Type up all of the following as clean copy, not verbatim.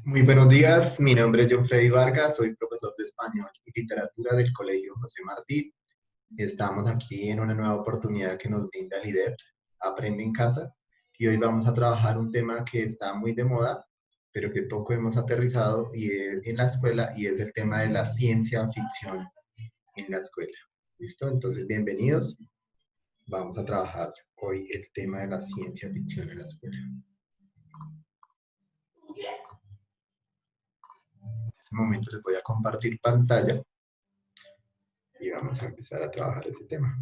Muy buenos días, mi nombre es John Freddy Vargas, soy profesor de español y literatura del Colegio José Martí. Estamos aquí en una nueva oportunidad que nos brinda el IDEP, Aprende en Casa, y hoy vamos a trabajar un tema que está muy de moda, pero que poco hemos aterrizado en la escuela, y es el tema de la ciencia ficción en la escuela. ¿Listo? Entonces, bienvenidos. Vamos a trabajar hoy el tema de la ciencia ficción en la escuela. En este momento les voy a compartir pantalla y vamos a empezar a trabajar ese tema.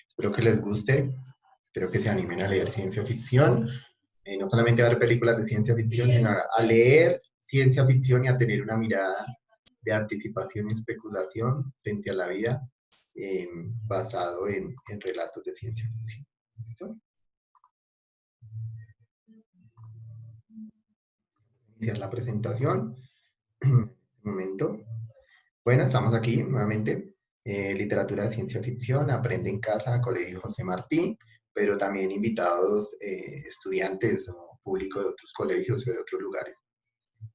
Espero que les guste, espero que se animen a leer ciencia ficción, no solamente a ver películas de ciencia ficción, sino a leer ciencia ficción y a tener una mirada de anticipación y especulación frente a la vida basado en relatos de ciencia ficción. ¿Listo? Iniciar la presentación. En este momento. Bueno, estamos aquí nuevamente. Literatura de ciencia ficción, Aprende en Casa, Colegio José Martí, pero también invitados estudiantes o público de otros colegios o de otros lugares.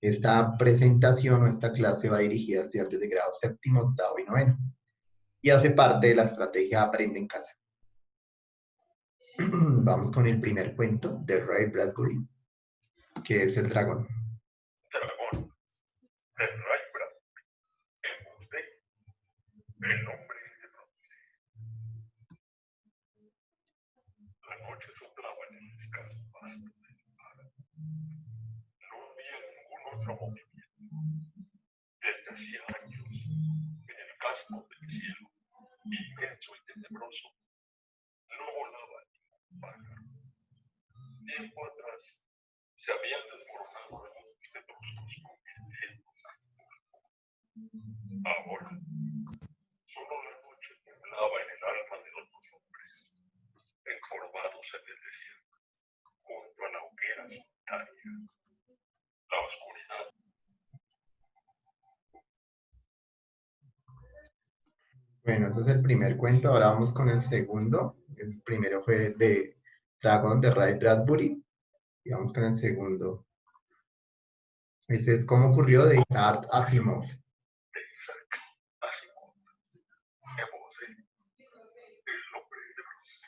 Esta presentación o esta clase va dirigida a estudiantes de grado séptimo, octavo y noveno, y hace parte de la estrategia Aprende en Casa. Vamos con el primer cuento de Ray Bradbury, que es El dragón. Dragón, de Ray Bradbury, en voz de El hombre de bronce. La noche soplaba en el escaso pasto del mar. No había ningún otro movimiento. Desde hacía años, en el casco del cielo, inmenso y tenebroso, no volaba ningún pájaro. Tiempo atrás se habían desmoronado los pedruscos convirtiéndose en polvo. Ahora, solo la noche temblaba en el alma de los dos hombres, encorvados en el desierto, junto a la hoguera solitaria. La oscuridad. Bueno, ese es el primer cuento. Ahora vamos con el segundo. El primero fue de Dragon de Ray Bradbury. Y vamos con el segundo. Este es Cómo ocurrió de Isaac Asimov. De Isaac Asimov, en voz de El hombre de bronce.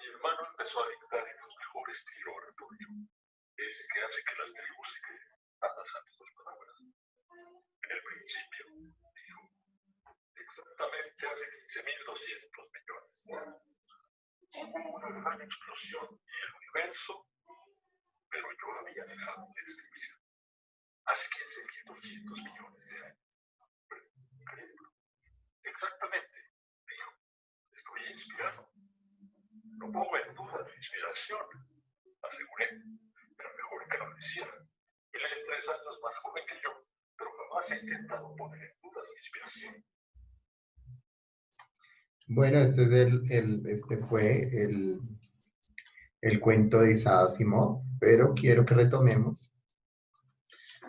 Mi hermano empezó a dictar en su mejor estilo oratorio, ese que hace que las tribus se queden atadas ante sus palabras. En el principio, dijo, exactamente hace 15.200 millones de años, hubo una gran explosión y el universo, pero yo había dejado de escribir hace 15.200 millones de años. Increíble. Exactamente, dijo, estoy inspirado. No pongo en duda mi inspiración, aseguré, pero mejor que no lo hiciera. Él es 3 años más joven que yo, pero jamás he intentado poner en duda su inspiración. Bueno, este fue el cuento de Isaac Asimov, pero quiero que retomemos.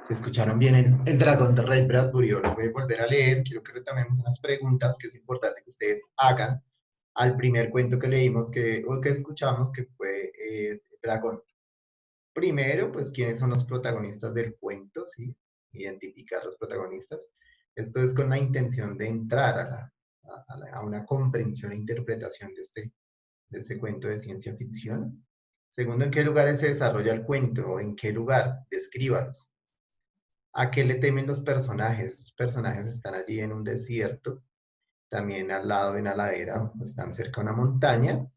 Si escucharon bien el dragón de Ray Bradbury, lo voy a volver a leer. Quiero que retomemos unas preguntas que es importante que ustedes hagan al primer cuento que leímos, o que escuchamos, que fue Dragón. Primero, pues, ¿quiénes son los protagonistas del cuento? ¿Sí? Identificar los protagonistas. Esto es con la intención de entrar a una comprensión e interpretación de este cuento de ciencia ficción. Segundo, ¿en qué lugares se desarrolla el cuento? ¿O en qué lugar? Descríbalos. ¿A qué le temen los personajes? Los personajes están allí en un desierto, también al lado de una ladera, están cerca de una montaña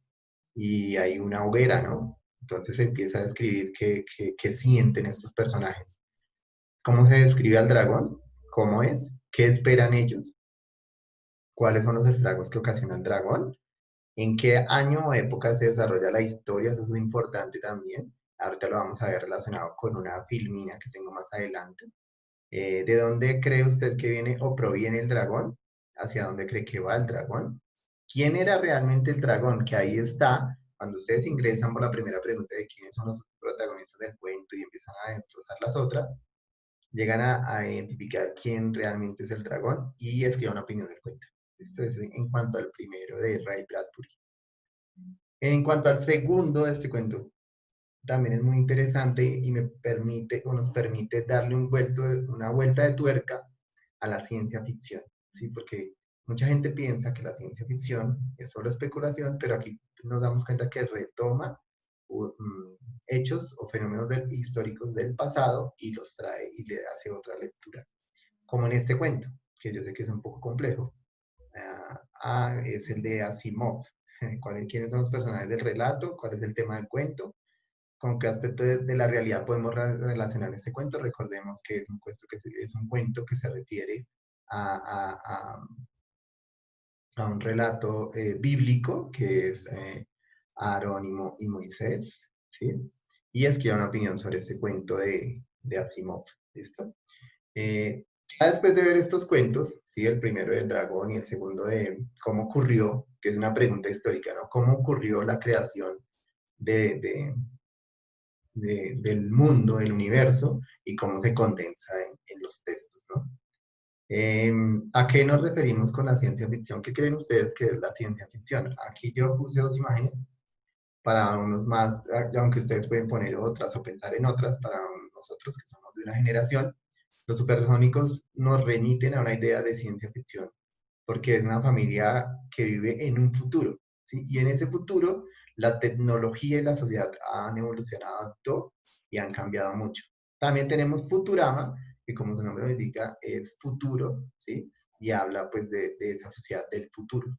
y hay una hoguera, ¿no? Entonces se empieza a describir qué sienten estos personajes. ¿Cómo se describe al dragón? ¿Cómo es? ¿Qué esperan ellos? ¿Cuáles son los estragos que ocasiona el dragón? ¿En qué año o época se desarrolla la historia? Eso es muy importante también. Ahorita lo vamos a ver relacionado con una filmina que tengo más adelante. ¿De dónde cree usted que viene o proviene el dragón? ¿Hacia dónde cree que va el dragón? ¿Quién era realmente el dragón? Que ahí está, cuando ustedes ingresan por la primera pregunta de quiénes son los protagonistas del cuento y empiezan a desglosar las otras, llegan a identificar quién realmente es el dragón y escriban una opinión del cuento. Esto es en cuanto al primero de Ray Bradbury. En cuanto al segundo de este cuento, también es muy interesante y me permite o nos permite darle una vuelta de tuerca a la ciencia ficción, ¿sí? Porque mucha gente piensa que la ciencia ficción es solo especulación, pero aquí nos damos cuenta que retoma hechos o fenómenos históricos del pasado y los trae y le hace otra lectura. Como en este cuento, que yo sé que es un poco complejo, es el de Asimov. ¿Quiénes son los personajes del relato? ¿Cuál es el tema del cuento? ¿Con qué aspecto de la realidad podemos relacionar este cuento? Recordemos que es un cuento que se refiere a, a, a, a un relato bíblico que es Aarón y Moisés, ¿sí? Y es que hay una opinión sobre este cuento de Asimov, ¿listo? Ya después de ver estos cuentos, ¿sí? El primero del dragón y el segundo de cómo ocurrió, que es una pregunta histórica, ¿no? ¿Cómo ocurrió la creación de, de, del mundo, del universo, y cómo se condensa en los textos, ¿no? ¿A qué nos referimos con la ciencia ficción? ¿Qué creen ustedes que es la ciencia ficción? Aquí yo puse dos imágenes para unos más, aunque ustedes pueden poner otras o pensar en otras, para nosotros que somos de una generación, los supersónicos nos remiten a una idea de ciencia ficción, porque es una familia que vive en un futuro, ¿sí? Y en ese futuro la tecnología y la sociedad han evolucionado y han cambiado mucho. También tenemos Futurama, que como su nombre lo indica, es futuro, ¿sí? Y habla pues de esa sociedad del futuro.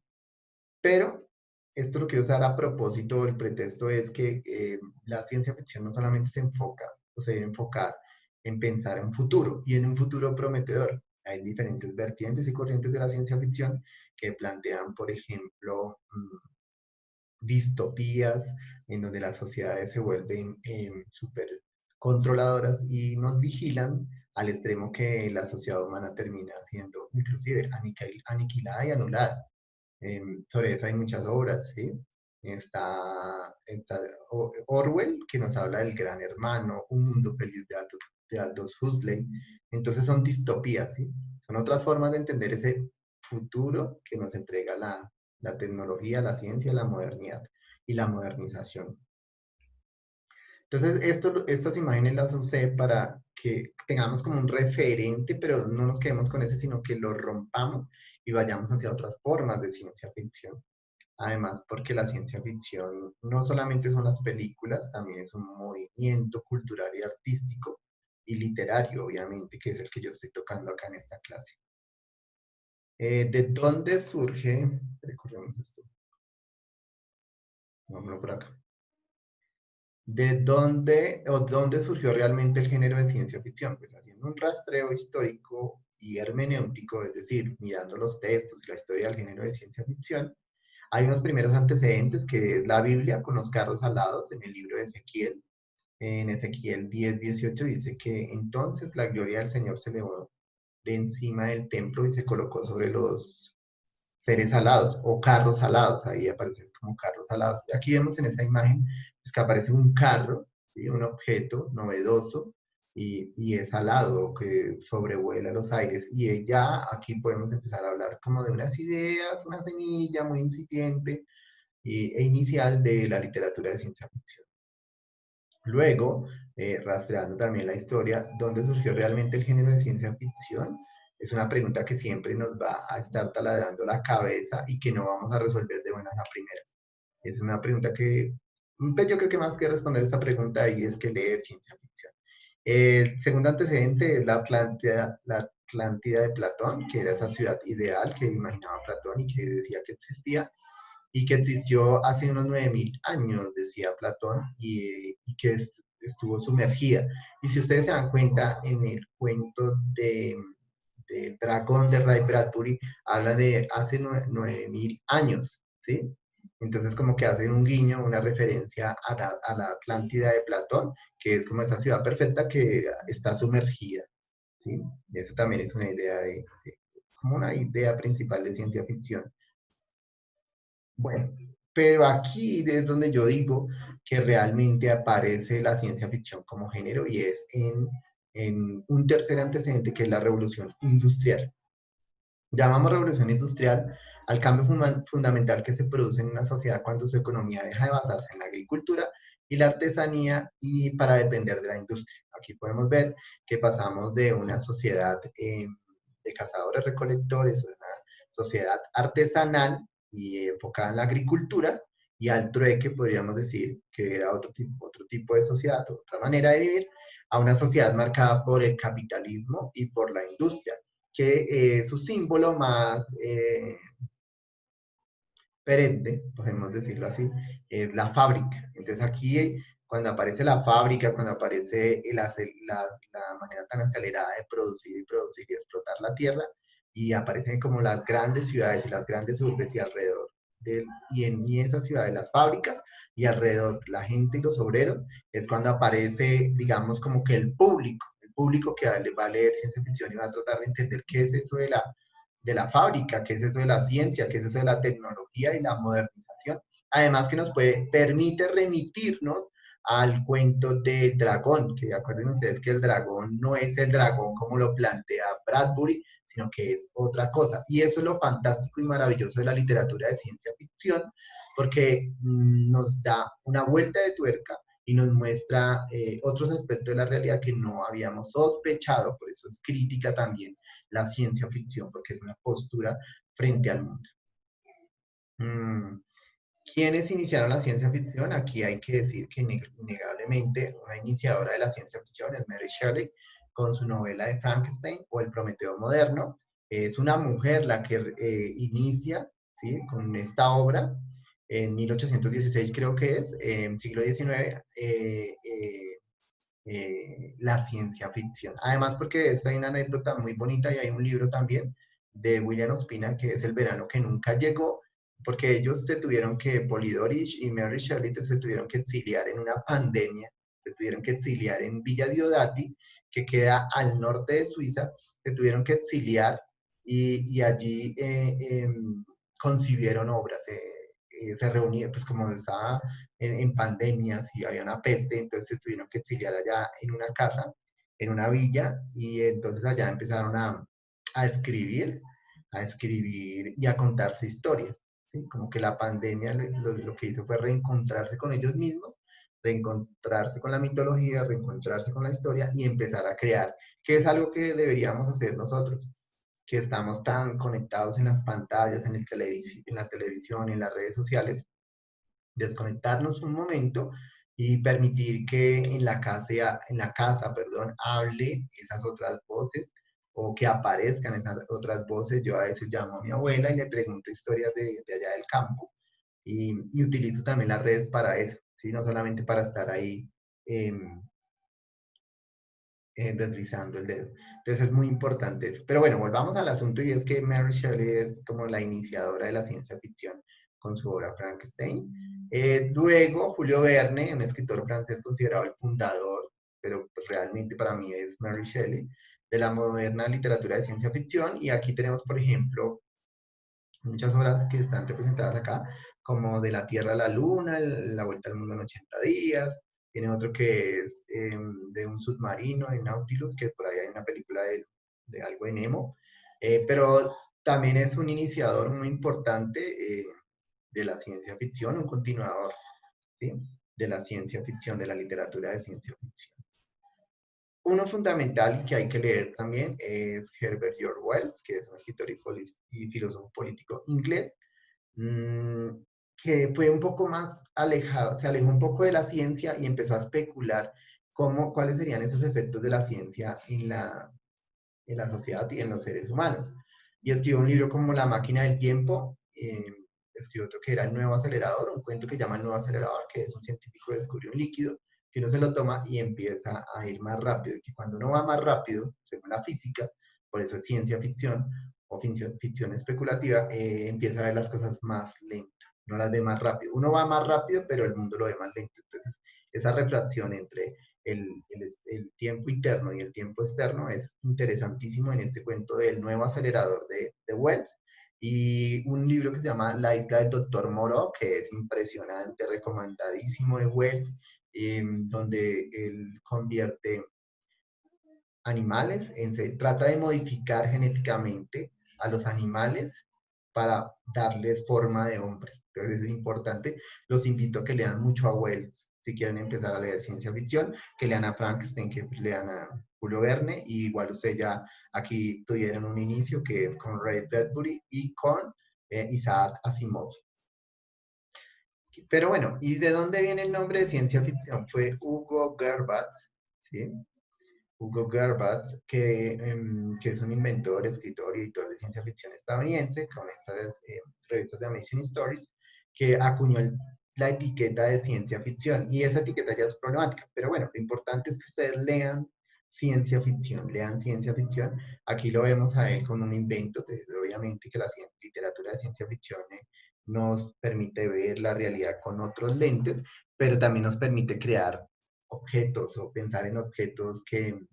Pero esto lo quiero usar a propósito, el pretexto es que la ciencia ficción no solamente se enfoca o se debe enfocar en pensar en un futuro y en un futuro prometedor. Hay diferentes vertientes y corrientes de la ciencia ficción que plantean, por ejemplo, distopías en donde las sociedades se vuelven súper controladoras y nos vigilan al extremo que la sociedad humana termina siendo inclusive aniquilada y anulada. Sobre eso hay muchas obras, ¿sí? Está Orwell, que nos habla del gran hermano, Un mundo feliz de Aldous Huxley. Entonces son distopías, ¿sí? Son otras formas de entender ese futuro que nos entrega la tecnología, la ciencia, la modernidad y la modernización. Entonces, estas imágenes las usé para que tengamos como un referente, pero no nos quedemos con ese, sino que lo rompamos y vayamos hacia otras formas de ciencia ficción. Además, porque la ciencia ficción no solamente son las películas, también es un movimiento cultural y artístico y literario, obviamente, que es el que yo estoy tocando acá en esta clase. ¿De dónde surge? Recordemos esto. Vámonos por acá. ¿De dónde surgió realmente el género de ciencia ficción? Pues haciendo un rastreo histórico y hermenéutico, es decir, mirando los textos y la historia del género de ciencia ficción, hay unos primeros antecedentes que es la Biblia con los carros alados en el libro de Ezequiel. En Ezequiel 10:18 dice que entonces la gloria del Señor se elevó de encima del templo y se colocó sobre los seres alados o carros alados, ahí aparece como carros alados. Aquí vemos en esta imagen pues, que aparece un carro, ¿sí? Un objeto novedoso y es alado, que sobrevuela los aires. Y ya aquí podemos empezar a hablar como de unas ideas, una semilla muy incipiente e inicial de la literatura de ciencia ficción. Luego, rastreando también la historia, ¿dónde surgió realmente el género de ciencia ficción? Es una pregunta que siempre nos va a estar taladrando la cabeza y que no vamos a resolver de buenas a primeras. Es una pregunta que, pues yo creo que más que responder esta pregunta ahí es que leer ciencia ficción. El segundo antecedente es la Atlántida de Platón, que era esa ciudad ideal que imaginaba Platón y que decía que existía y que existió hace unos 9000 años, decía Platón, y que estuvo sumergida. Y si ustedes se dan cuenta, en el cuento de Dragón de Ray Bradbury, habla de hace 9000 años, ¿sí? Entonces como que hacen un guiño, una referencia a la Atlántida de Platón, que es como esa ciudad perfecta que está sumergida, ¿sí? Y eso también es una idea como una idea principal de ciencia ficción. Bueno, pero aquí es donde yo digo que realmente aparece la ciencia ficción como género y es en un tercer antecedente que es la revolución industrial. Llamamos revolución industrial al cambio fundamental que se produce en una sociedad cuando su economía deja de basarse en la agricultura y la artesanía y para depender de la industria. Aquí podemos ver que pasamos de una sociedad de cazadores-recolectores, una sociedad artesanal y enfocada en la agricultura, y al trueque podríamos decir que era otro tipo de sociedad, otra manera de vivir, a una sociedad marcada por el capitalismo y por la industria, que su símbolo más perenne, podemos decirlo así, es la fábrica. Entonces aquí, cuando aparece la fábrica, cuando aparece la manera tan acelerada de producir y producir y explotar la tierra, y aparecen como las grandes ciudades y las grandes urbes y alrededor y en esas ciudades las fábricas y alrededor la gente y los obreros, es cuando aparece, digamos, como que el público que va a leer ciencia ficción y va a tratar de entender qué es eso de la fábrica, qué es eso de la ciencia, qué es eso de la tecnología y la modernización. Además que permite remitirnos al cuento del dragón, que acuerden ustedes que el dragón no es el dragón como lo plantea Bradbury, sino que es otra cosa. Y eso es lo fantástico y maravilloso de la literatura de ciencia ficción, porque nos da una vuelta de tuerca y nos muestra otros aspectos de la realidad que no habíamos sospechado. Por eso es crítica también la ciencia ficción, porque es una postura frente al mundo. ¿Quiénes iniciaron la ciencia ficción? Aquí hay que decir que innegablemente una iniciadora de la ciencia ficción es Mary Shelley, con su novela de Frankenstein o El Prometeo moderno. Es una mujer la que inicia, ¿sí?, con esta obra en 1816, creo que es, en siglo XIX, la ciencia ficción. Además, porque de esto hay una anécdota muy bonita y hay un libro también de William Ospina que es El verano que nunca llegó, porque ellos se tuvieron que, Polidori y Mary Shelley se tuvieron que exiliar en una pandemia, se tuvieron que exiliar en Villa Diodati, que queda al norte de Suiza, se tuvieron que exiliar y allí concibieron obras. Se reunieron, pues como estaba en pandemias y había una peste, entonces se tuvieron que exiliar allá en una casa, en una villa, y entonces allá empezaron a escribir, a escribir y a contarse historias. ¿Sí? Como que la pandemia lo que hizo fue reencontrarse con ellos mismos, reencontrarse con la mitología, reencontrarse con la historia y empezar a crear, que es algo que deberíamos hacer nosotros, que estamos tan conectados en las pantallas, en la televisión, en las redes sociales, desconectarnos un momento y permitir que en la casa, perdón, hable esas otras voces o que aparezcan esas otras voces. Yo a veces llamo a mi abuela y le pregunto historias de allá del campo y utilizo también las redes para eso, ¿sí? No solamente para estar ahí eh, deslizando el dedo. Entonces es muy importante eso. Pero bueno, volvamos al asunto y es que Mary Shelley es como la iniciadora de la ciencia ficción con su obra Frankenstein. Luego, Julio Verne, un escritor francés considerado el fundador, pero pues realmente para mí es Mary Shelley, de la moderna literatura de ciencia ficción. Y aquí tenemos, por ejemplo, muchas obras que están representadas acá, como De la Tierra a la Luna, La Vuelta al Mundo en 80 días. Tiene otro que es de un submarino en Nautilus, que por ahí hay una película de algo de Nemo. Pero también es un iniciador muy importante de la ciencia ficción, un continuador, ¿sí?, de la ciencia ficción, de la literatura de ciencia ficción. Uno fundamental que hay que leer también es Herbert George Wells, que es un escritor y filósofo político inglés, que fue un poco más alejado, se alejó un poco de la ciencia y empezó a especular cuáles serían esos efectos de la ciencia en la sociedad y en los seres humanos. Y escribió un libro como La máquina del tiempo, escribió otro que era El nuevo acelerador, un cuento que llama El nuevo acelerador, que es un científico que descubrió un líquido, que uno se lo toma y empieza a ir más rápido, y que cuando uno va más rápido, según la física, por eso es ciencia ficción o ficción especulativa, empieza a ver las cosas más lento, no las ve más rápido. Uno va más rápido, pero el mundo lo ve más lento. Entonces, esa refracción entre el tiempo interno y el tiempo externo es interesantísimo en este cuento del nuevo acelerador de Wells. Y un libro que se llama La isla del Doctor Moreau, que es impresionante, recomendadísimo, de Wells, donde él convierte animales, trata de modificar genéticamente a los animales para darles forma de hombre. Entonces es importante, los invito a que lean mucho a Wells, si quieren empezar a leer ciencia ficción, que lean a Frankenstein, que lean a Julio Verne, y igual ustedes ya aquí tuvieron un inicio que es con Ray Bradbury y con Isaac Asimov. Pero bueno, ¿y de dónde viene el nombre de ciencia ficción? Fue Hugo Gerbatz, ¿sí? Hugo Gerbatz, que es un inventor, escritor y editor de ciencia ficción estadounidense, con estas revistas de Amazing Stories, que acuñó la etiqueta de ciencia ficción. Y esa etiqueta ya es problemática, pero bueno, lo importante es que ustedes lean ciencia ficción, lean ciencia ficción. Aquí lo vemos a él con un invento, obviamente que la literatura de ciencia ficción nos permite ver la realidad con otros lentes, pero también nos permite crear objetos o pensar en objetos que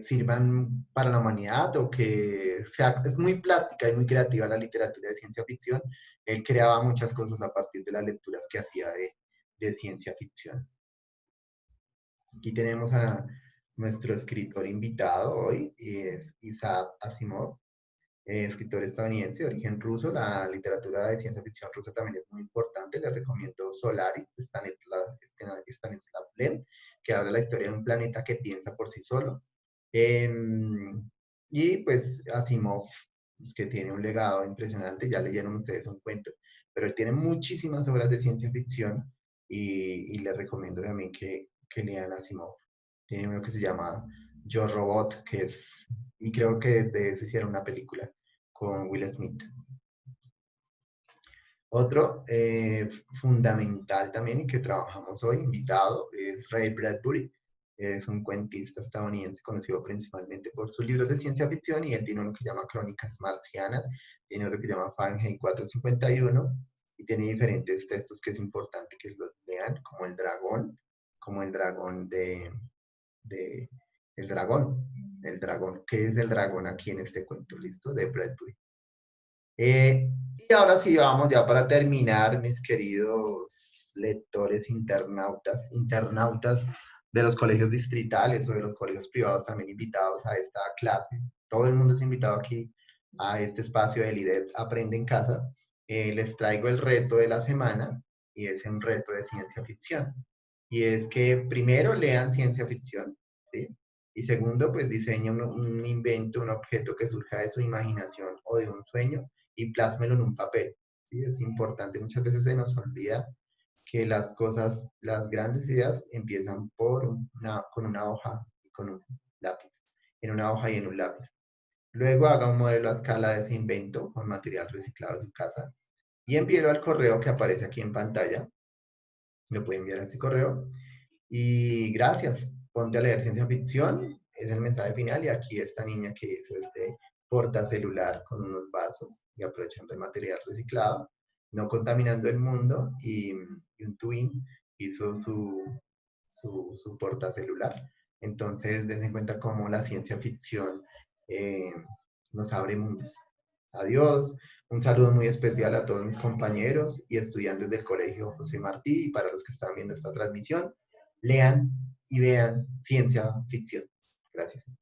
sirvan para la humanidad o que sea, es muy plástica y muy creativa la literatura de ciencia ficción. Él creaba muchas cosas a partir de las lecturas que hacía de ciencia ficción. Aquí tenemos a nuestro escritor invitado hoy, y es Isaac Asimov, escritor estadounidense de origen ruso. La literatura de ciencia ficción rusa también es muy importante. Les recomiendo Solaris, de Stanislav Lem, que habla la historia de un planeta que piensa por sí solo. Y pues Asimov, que tiene un legado impresionante, ya leyeron ustedes un cuento, pero él tiene muchísimas obras de ciencia ficción y les recomiendo también que lean Asimov. Tiene uno que se llama Yo Robot, que es, y creo que de eso hicieron una película con Will Smith. Otro fundamental también y que trabajamos hoy, invitado, es Ray Bradbury. Es un cuentista estadounidense conocido principalmente por sus libros de ciencia ficción, y él tiene uno que se llama Crónicas Marcianas, tiene otro que se llama Fahrenheit 451, y tiene diferentes textos que es importante que los lean, como el dragón el dragón. ¿Qué es el dragón aquí en este cuento? ¿Listo? De Bradbury. Y ahora sí, vamos ya para terminar, mis queridos lectores, internautas de los colegios distritales o de los colegios privados también invitados a esta clase. Todo el mundo es invitado aquí a este espacio de LIDEP Aprende en Casa. Les traigo el reto de la semana, y es un reto de ciencia ficción. Y es que primero lean ciencia ficción, ¿sí? Y segundo, pues diseñen un invento, un objeto que surja de su imaginación o de un sueño, y plásmelo en un papel, ¿sí? Es importante, muchas veces se nos olvida que las cosas, las grandes ideas empiezan con una hoja y con un lápiz, en una hoja y en un lápiz. Luego haga un modelo a escala de ese invento con material reciclado de su casa y envíelo al correo que aparece aquí en pantalla. Lo puede enviar a este correo. Y gracias, ponte a leer ciencia ficción, es el mensaje final. Y aquí esta niña que hizo este portacelular con unos vasos y aprovechando el material reciclado, no contaminando el mundo, y un twin hizo su portacelular. Entonces, den en cuenta cómo la ciencia ficción nos abre mundos. Adiós. Un saludo muy especial a todos mis compañeros y estudiantes del Colegio José Martí, y para los que están viendo esta transmisión, lean y vean ciencia ficción. Gracias.